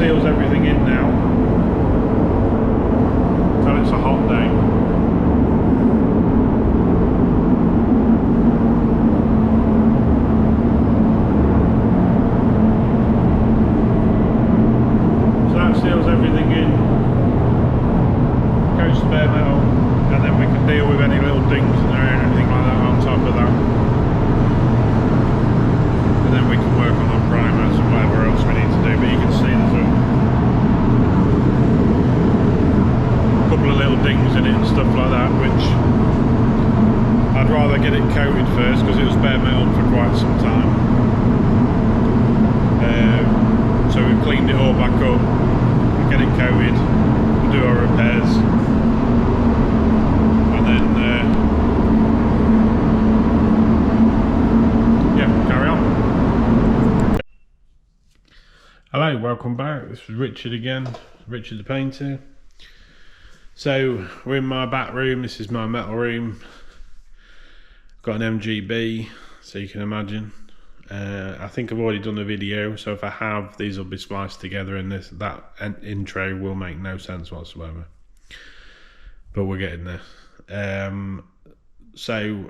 seals everything in now. Tell it's a hot day. So that seals everything in. Goes to bare metal, and then we can deal with any little dings in there and anything like that on top of that. And then we can work on our primers and whatever else we need to do. But you can see there's a couple of little dings in it and stuff like that, which I'd rather get it coated first because it was bare metal for quite some time. So we've cleaned it all back up, get it coated, we'll do our repairs, and then yeah, carry on. Hello, welcome back. This is Richard again, Richard the painter. So we're in my back room. This is my metal room. Got an MGB, so you can imagine. I think I've already done a video, so if I have, these will be spliced together, and that intro will make no sense whatsoever. But we're getting there. So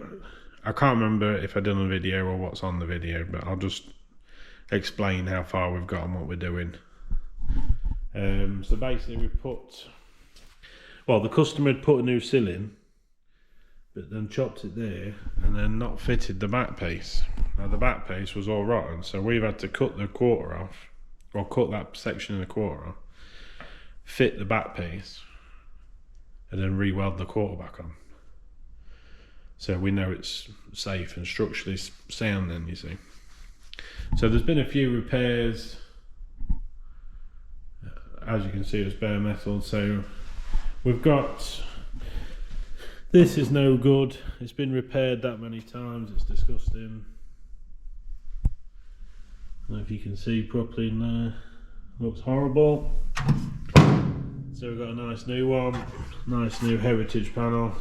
I can't remember if I've done a video or what's on the video, but I'll just explain how far we've got and what we're doing. So basically we put, well, the customer had put a new sill in, but then chopped it there and then not fitted the back piece. Now the back piece was all rotten, so we've had to cut the quarter off, or cut that section of the quarter off, fit the back piece, and then re-weld the quarter back on. So we know it's safe and structurally sound then, you see. So there's been a few repairs. As you can see, it's bare metal, so we've got, this is no good. It's been repaired that many times, it's disgusting. I don't know if you can see properly in there. Looks horrible. So we've got a nice new one, nice new heritage panel.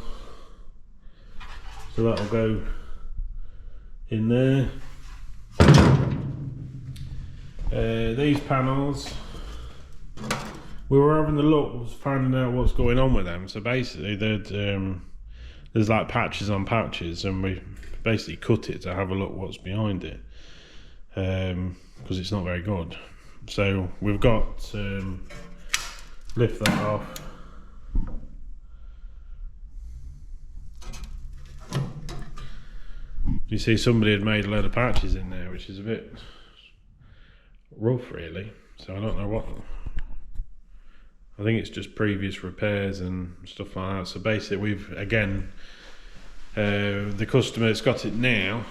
So that'll go in there. These panels, we were having a look, was finding out what's going on with them. So basically there's like patches on patches, and we basically cut it to have a look what's behind it, because it's not very good. So we've got lift that off. You see somebody had made a load of patches in there, which is a bit rough really, so I don't know what, I think it's just previous repairs and stuff like that. So basically we've, again, the customer that's got it now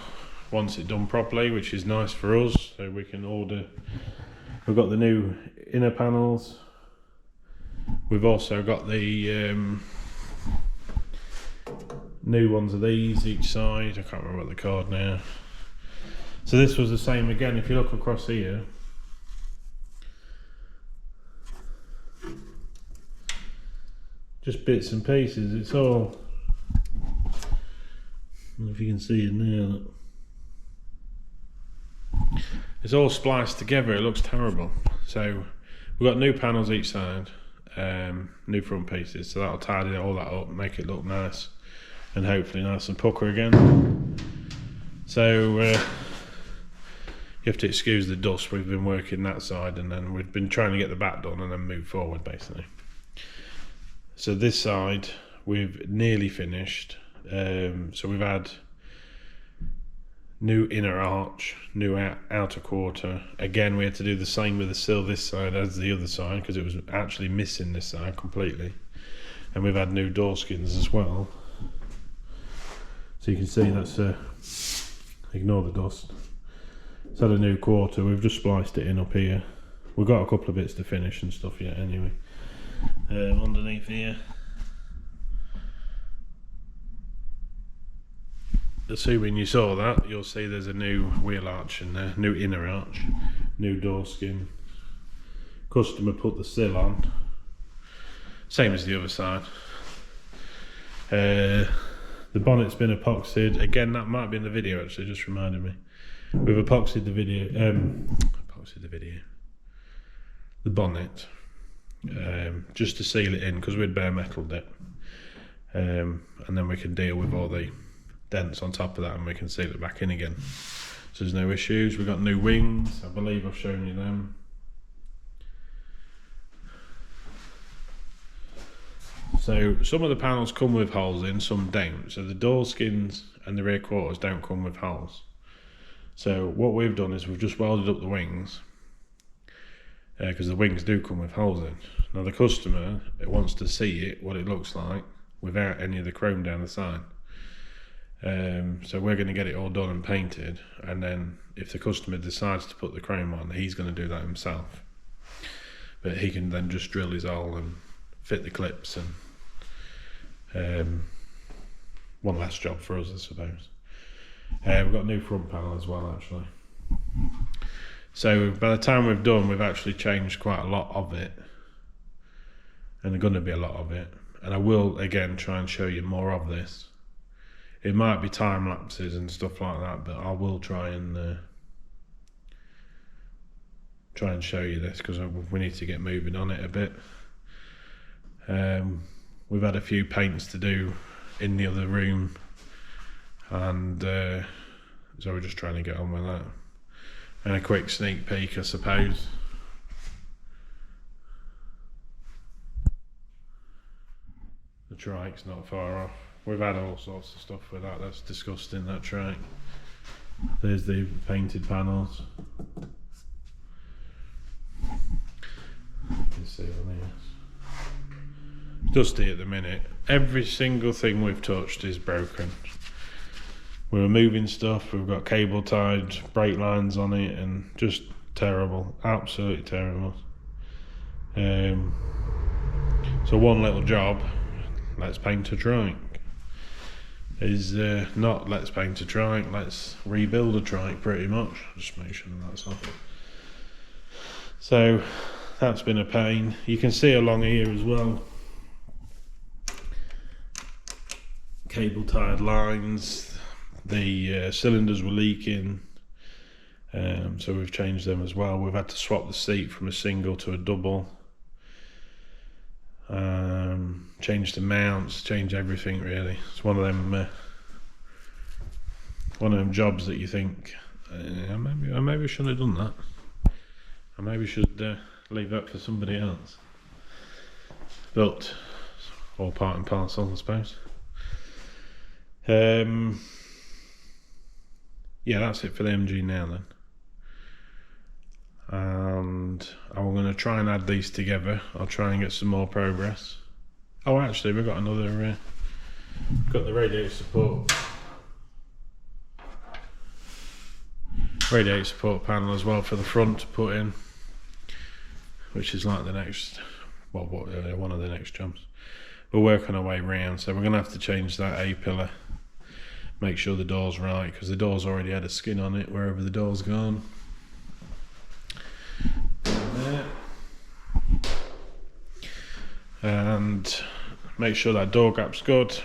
wants it done properly, which is nice for us, so we can order. We've got the new inner panels, we've also got the new ones of these each side. I can't remember what they're called now. So this was the same again. If you look across here, just bits and pieces. It's all, I don't know if you can see it now, look. It's all spliced together. It looks terrible. So we've got new panels each side, new front pieces, so that'll tidy all that up, make it look nice, and hopefully nice and pucker again. So you have to excuse the dust. We've been working that side, and then we've been trying to get the back done and then move forward basically. So this side we've nearly finished. So we've had new inner arch, new outer quarter. Again, we had to do the same with the sill this side as the other side, because it was actually missing this side completely. And we've had new door skins as well. So you can see that's ignore the dust. It's had a new quarter. We've just spliced it in up here. We've got a couple of bits to finish and stuff yet anyway. Underneath here, assuming you saw that, you'll see there's a new wheel arch in there, new inner arch, new door skin. Customer put the sill on, same as the other side. The bonnet's been epoxied. Again, that might be in the video actually, just reminded me. We've epoxied the video, the bonnet, just to seal it in, because we'd bare metaled it, and then we can deal with all the dents on top of that and we can seal it back in again, so there's no issues. We've got new wings, I believe I've shown you them. So some of the panels come with holes in, some don't. So the door skins and the rear quarters don't come with holes. So what we've done is we've just welded up the wings, because the wings do come with holes in. Now the customer wants to see it, what it looks like, without any of the chrome down the side. So we're going to get it all done and painted, and then if the customer decides to put the chrome on, he's going to do that himself. But he can then just drill his hole and fit the clips, and one less job for us, I suppose. We've got a new front panel as well, actually. So by the time we've done, we've actually changed quite a lot of it, and there's going to be a lot of it, and I will again try and show you more of this. It might be time lapses and stuff like that, but I will try and show you this, because we need to get moving on it a bit. We've had a few paints to do in the other room, and so we're just trying to get on with that. And a quick sneak peek, I suppose. The Trike's not far off. We've had all sorts of stuff with that. That's disgusting, that Trike. There's the painted panels. You can see on here. Dusty at the minute. Every single thing we've touched is broken. We're moving stuff, we've got cable tied brake lines on it, and just terrible, absolutely terrible. So one little job, let's paint a Trike, is not let's paint a Trike, let's rebuild a Trike, pretty much. Just make sure that's off. So that's been a pain. You can see along here as well, cable tied lines. The cylinders were leaking, so we've changed them as well. We've had to swap the seat from a single to a double, change the mounts, change everything really. It's one of them jobs that you think, maybe I shouldn't have done that. I maybe should leave that for somebody else. But all part and parcel, I suppose. Yeah, that's it for the MG now then. And I'm going to try and add these together. I'll try and get some more progress. Oh, actually, we've got another, got the radiator support panel as well for the front to put in, which is like the next, well, one of the next jobs. We're working our way round, so we're going to have to change that A-pillar. Make sure the door's right, because the door's already had a skin on it wherever the door's gone. There. And make sure that door gap's good.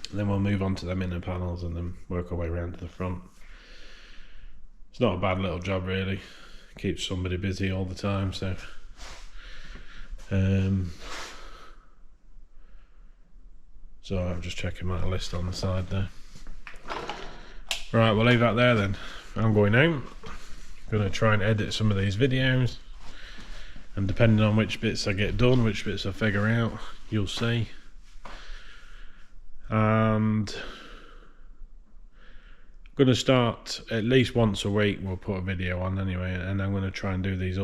And then we'll move on to them inner panels and then work our way around to the front. It's not a bad little job really. Keeps somebody busy all the time, so so I'm just checking my list on the side there. Right, we'll leave that there then. I'm going home. I'm going to try and edit some of these videos, and depending on which bits I get done, which bits I figure out, you'll see. And I'm going to start at least once a week, we'll put a video on anyway, and I'm going to try and do these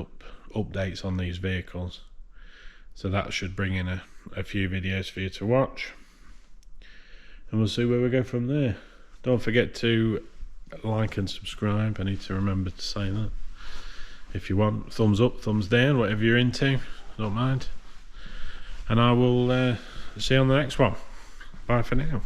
updates on these vehicles. So that should bring in a few videos for you to watch. And we'll see where we go from there. Don't forget to like and subscribe. I need to remember to say that. If you want, thumbs up, thumbs down, whatever you're into, don't mind. And I will see you on the next one. Bye for now.